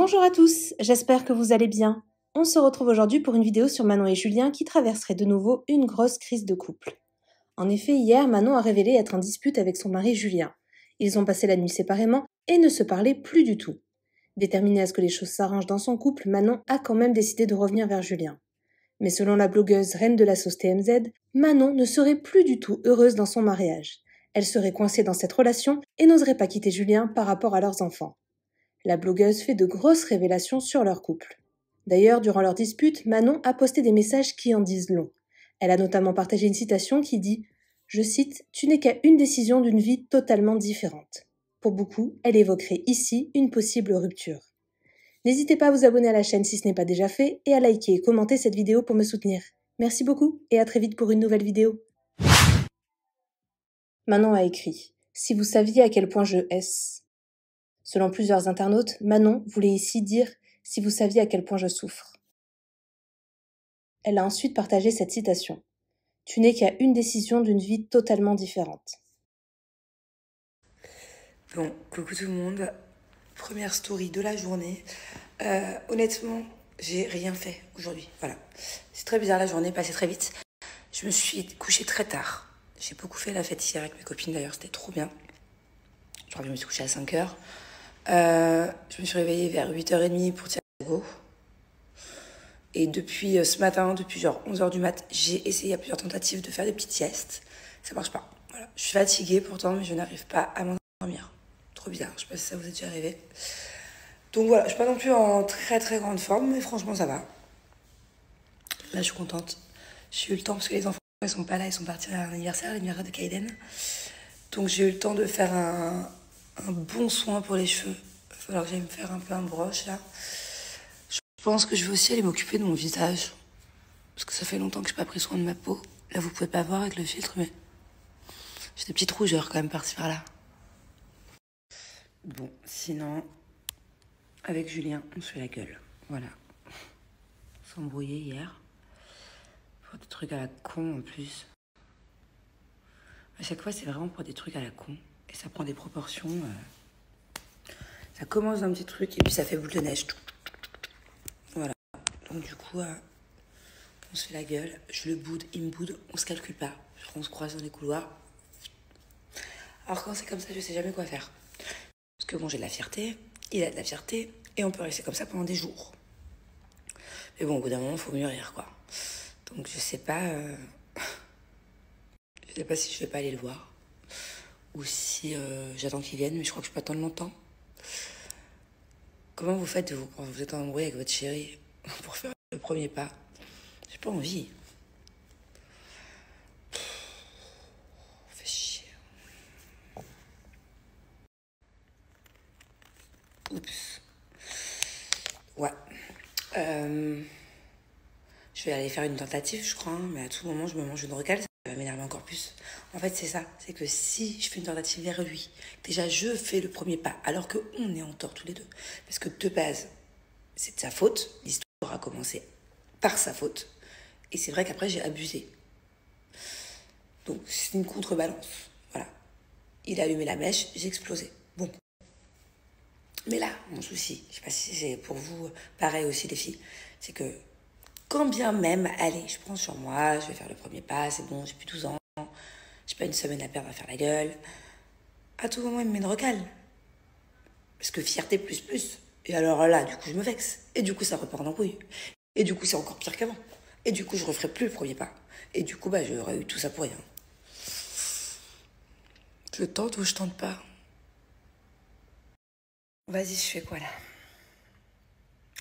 Bonjour à tous, j'espère que vous allez bien. On se retrouve aujourd'hui pour une vidéo sur Manon et Julien qui traverseraient de nouveau une grosse crise de couple. En effet, hier, Manon a révélé être en dispute avec son mari Julien. Ils ont passé la nuit séparément et ne se parlaient plus du tout. Déterminée à ce que les choses s'arrangent dans son couple, Manon a quand même décidé de revenir vers Julien. Mais selon la blogueuse reine de la sauce TMZ, Manon ne serait plus du tout heureuse dans son mariage. Elle serait coincée dans cette relation et n'oserait pas quitter Julien par rapport à leurs enfants. La blogueuse fait de grosses révélations sur leur couple. D'ailleurs, durant leur dispute, Manon a posté des messages qui en disent long. Elle a notamment partagé une citation qui dit « Je cite, tu n'es qu'à une décision d'une vie totalement différente ». Pour beaucoup, elle évoquerait ici une possible rupture. N'hésitez pas à vous abonner à la chaîne si ce n'est pas déjà fait et à liker et commenter cette vidéo pour me soutenir. Merci beaucoup et à très vite pour une nouvelle vidéo. Manon a écrit « Si vous saviez à quel point je hais ». Selon plusieurs internautes, Manon voulait ici dire « Si vous saviez à quel point je souffre ». Elle a ensuite partagé cette citation « Tu n'es qu'à une décision d'une vie totalement différente ». Bon, coucou tout le monde. Première story de la journée. Honnêtement, j'ai rien fait aujourd'hui. Voilà. C'est très bizarre, la journée est passée très vite. Je me suis couchée très tard. J'ai beaucoup fait la fête hier avec mes copines d'ailleurs, c'était trop bien. Je crois que je me suis couchée à 5h. Je me suis réveillée vers 8h30 pour Thiago. Et depuis ce matin, depuis genre 11h du mat, j'ai essayé à plusieurs tentatives de faire des petites siestes. Ça marche pas. Voilà. Je suis fatiguée pourtant, mais je n'arrive pas à m'endormir. Trop bizarre, je sais pas si ça vous est déjà arrivé. Donc voilà, je suis pas non plus en très très grande forme, mais franchement ça va. Là je suis contente. J'ai eu le temps parce que les enfants ils sont pas là, ils sont partis à l'anniversaire de Kaiden. Donc j'ai eu le temps de faire un bon soin pour les cheveux. Il va falloir que j'aille me faire un peu un broche là. Je pense que je vais aussi aller m'occuper de mon visage. Parce que ça fait longtemps que j'ai pas pris soin de ma peau. Là vous pouvez pas voir avec le filtre, mais j'ai des petites rougeurs quand même par-ci par-là. Bon, sinon, avec Julien, on se fait la gueule. Voilà. On s'est embrouillé hier. Pour des trucs à la con en plus. À chaque fois, c'est vraiment pour des trucs à la con. Et ça prend des proportions. Ça commence d'un petit truc et puis ça fait boule de neige. Voilà. Donc du coup, on se fait la gueule. Je le boude, il me boude. On se calcule pas. On se croise dans les couloirs. Alors quand c'est comme ça, je sais jamais quoi faire. Parce que bon, j'ai de la fierté, il a de la fierté, et on peut rester comme ça pendant des jours. Mais bon, au bout d'un moment, il faut mûrir, quoi. Donc je sais pas si je vais pas aller le voir. Ou si j'attends qu'il vienne, mais je crois que je peux attendre longtemps. Comment vous faites vous, quand vous êtes en embrouille avec votre chéri pour faire le premier pas? J'ai pas envie. Fait chier. Oups. Ouais. Je vais aller faire une tentative, je crois, hein, mais à tout moment, je me mange une recale, ça va m'énerver encore plus. En fait, c'est ça, c'est que si je fais une tentative vers lui, déjà, je fais le premier pas, alors qu'on est en tort tous les deux. Parce que de base, c'est de sa faute, l'histoire a commencé par sa faute, et c'est vrai qu'après, j'ai abusé. Donc, c'est une contrebalance, voilà. Il a allumé la mèche, j'ai explosé. Bon. Mais là, mon souci, je sais pas si c'est pour vous pareil aussi les filles, c'est que quand bien même, allez, je prends sur moi, je vais faire le premier pas, c'est bon, j'ai plus 12 ans, j'ai pas une semaine à perdre à faire la gueule. À tout moment, il me met une recale. Parce que fierté plus plus. Et alors là, du coup, je me vexe. Et du coup, ça repart en couille. Et du coup, c'est encore pire qu'avant. Et du coup, je referai plus le premier pas. Et du coup, j'aurais eu tout ça pour rien. Je tente ou je tente pas? Vas-y, je fais quoi là?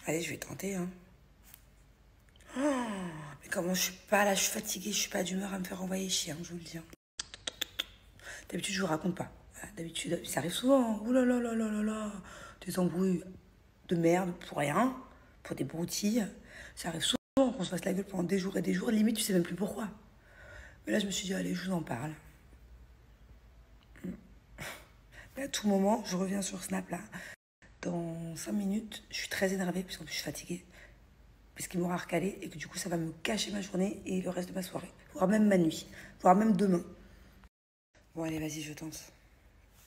Allez, je vais tenter, hein. Oh, mais comment je suis pas là, je suis fatiguée, je suis pas d'humeur à me faire envoyer chier, hein, je vous le dis. D'habitude, je vous raconte pas. D'habitude, ça arrive souvent. Ouh là là là là là là. Des embrouilles de merde pour rien, pour des broutilles. Ça arrive souvent qu'on se fasse la gueule pendant des jours et des jours. Limite, tu sais même plus pourquoi. Mais là, je me suis dit, allez, je vous en parle. Mais à tout moment, je reviens sur Snap là. Dans 5 minutes, je suis très énervée, parce qu'en plus, je suis fatiguée. Parce qu'il m'aura recalé et que du coup, ça va me cacher ma journée et le reste de ma soirée. Voire même ma nuit. Voire même demain. Bon, allez, vas-y, je tente.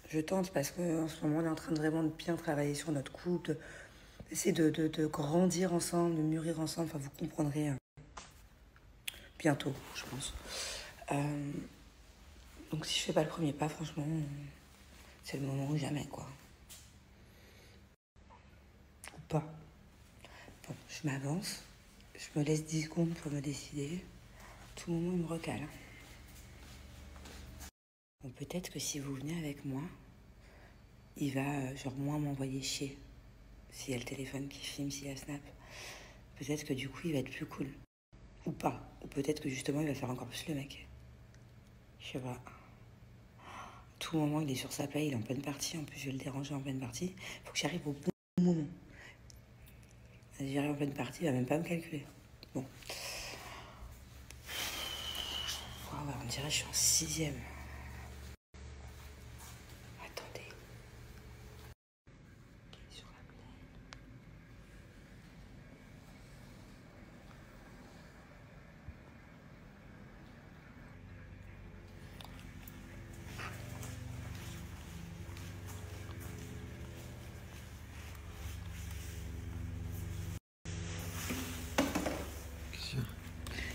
Je tente parce qu'en ce moment, on est en train de vraiment bien travailler sur notre couple, essayer de grandir ensemble, de mûrir ensemble. Enfin, vous comprendrez bientôt, je pense. Donc si je fais pas le premier pas, franchement, c'est le moment ou jamais, quoi. Ou pas. Bon, je m'avance. Je me laisse 10 secondes pour me décider. Tout moment, il me recale. Bon, peut-être que si vous venez avec moi, il va, genre, moins m'envoyer chier. S'il y a le téléphone qui filme, s'il y a Snap. Peut-être que du coup, il va être plus cool. Ou pas. Ou peut-être que justement, il va faire encore plus le mec. Je sais pas. Tout moment, il est sur sa paye, il est en pleine partie. En plus, je vais le déranger en pleine partie. Il faut que j'arrive au bon moment. Si j'arrive en pleine partie, il va même pas me calculer. Bon. Oh, ouais, on dirait que je suis en 6e. Attendez. Sur la plaine.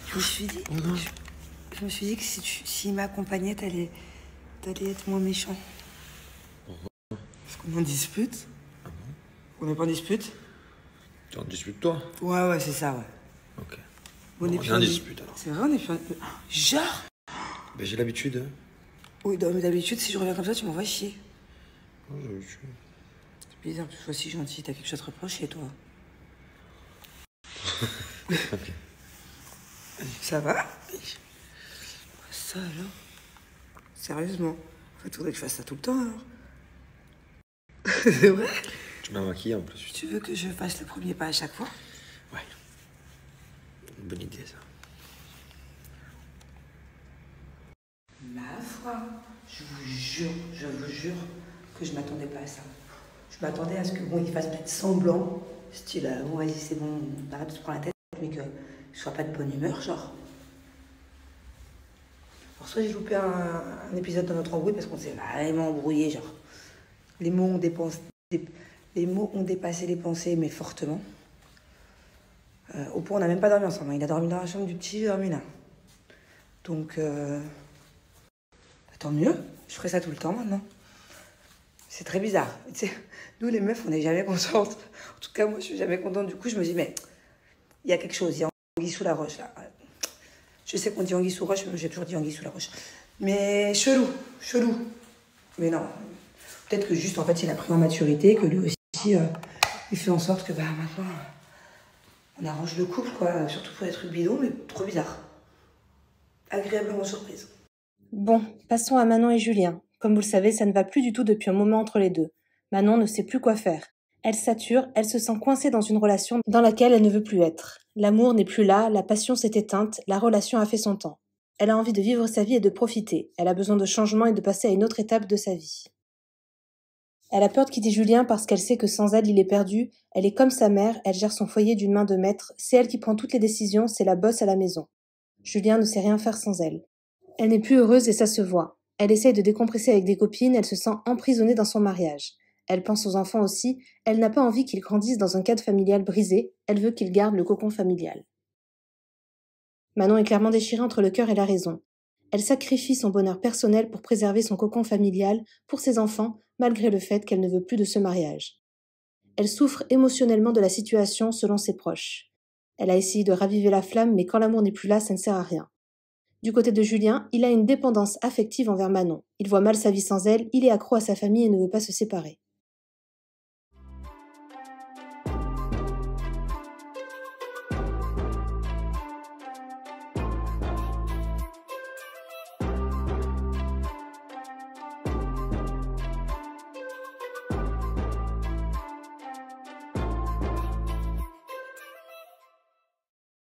Je me suis dit, Oh non. je me suis dit que s'il m'accompagnait, t'allais être moins méchant. Pourquoi? Parce qu'on est en dispute. Ah bon? On n'est pas en dispute? Tu en disputes toi? Ouais, c'est ça, ouais. Ok. On Bon, est on plus est en en dispute alors. C'est vrai, on est plus en... Genre? Ben j'ai l'habitude. Hein. Oui, mais d'habitude, si je reviens comme ça, tu m'envoies chier. Oh, j'ai l'habitude. C'est bizarre, que tu sois si gentil, t'as quelque chose à te reprocher, toi. Ok. Ça va? Ça alors? Sérieusement? En fait, faudrait que je fasse ça tout le temps alors. C'est vrai? Tu m'as maquillé en plus. Tu veux que je fasse le premier pas à chaque fois? Ouais. Une bonne idée ça. Ma foi, je vous jure que je m'attendais pas à ça. Je m'attendais à ce que bon, il fasse peut-être semblant, style bon vas-y c'est bon, arrête de se prendre la tête, mais que je sois pas de bonne humeur, genre. Alors soit j'ai loupé un épisode de notre embrouille parce qu'on s'est vraiment embrouillé, genre. Les mots ont dépassé les pensées, mais fortement. Au point on n'a même pas dormi ensemble. Il a dormi dans la chambre du petit, j'ai dormi là. Donc tant mieux, je ferai ça tout le temps maintenant. C'est très bizarre. Tu sais, nous les meufs, on n'est jamais contentes. En tout cas, moi, je suis jamais contente. Du coup, je me dis, mais il y a quelque chose, il y a anguille sous la roche là. Je sais qu'on dit anguille sous roche, mais j'ai toujours dit anguille sous la roche. Mais chelou. Mais non, peut-être que juste en fait, il a pris en maturité, que lui aussi, il fait en sorte que maintenant, on arrange le couple, quoi. Surtout pour les trucs bidons, mais trop bizarre. Agréablement surprise. Bon, passons à Manon et Julien. Comme vous le savez, ça ne va plus du tout depuis un moment entre les deux. Manon ne sait plus quoi faire. Elle sature, elle se sent coincée dans une relation dans laquelle elle ne veut plus être. L'amour n'est plus là, la passion s'est éteinte, la relation a fait son temps. Elle a envie de vivre sa vie et de profiter. Elle a besoin de changement et de passer à une autre étape de sa vie. Elle a peur de quitter Julien parce qu'elle sait que sans elle, il est perdu. Elle est comme sa mère, elle gère son foyer d'une main de maître. C'est elle qui prend toutes les décisions, c'est la bosse à la maison. Julien ne sait rien faire sans elle. Elle n'est plus heureuse et ça se voit. Elle essaye de décompresser avec des copines, elle se sent emprisonnée dans son mariage. Elle pense aux enfants aussi, elle n'a pas envie qu'ils grandissent dans un cadre familial brisé, elle veut qu'ils gardent le cocon familial. Manon est clairement déchirée entre le cœur et la raison. Elle sacrifie son bonheur personnel pour préserver son cocon familial, pour ses enfants, malgré le fait qu'elle ne veut plus de ce mariage. Elle souffre émotionnellement de la situation selon ses proches. Elle a essayé de raviver la flamme, mais quand l'amour n'est plus là, ça ne sert à rien. Du côté de Julien, il a une dépendance affective envers Manon. Il voit mal sa vie sans elle, il est accro à sa famille et ne veut pas se séparer.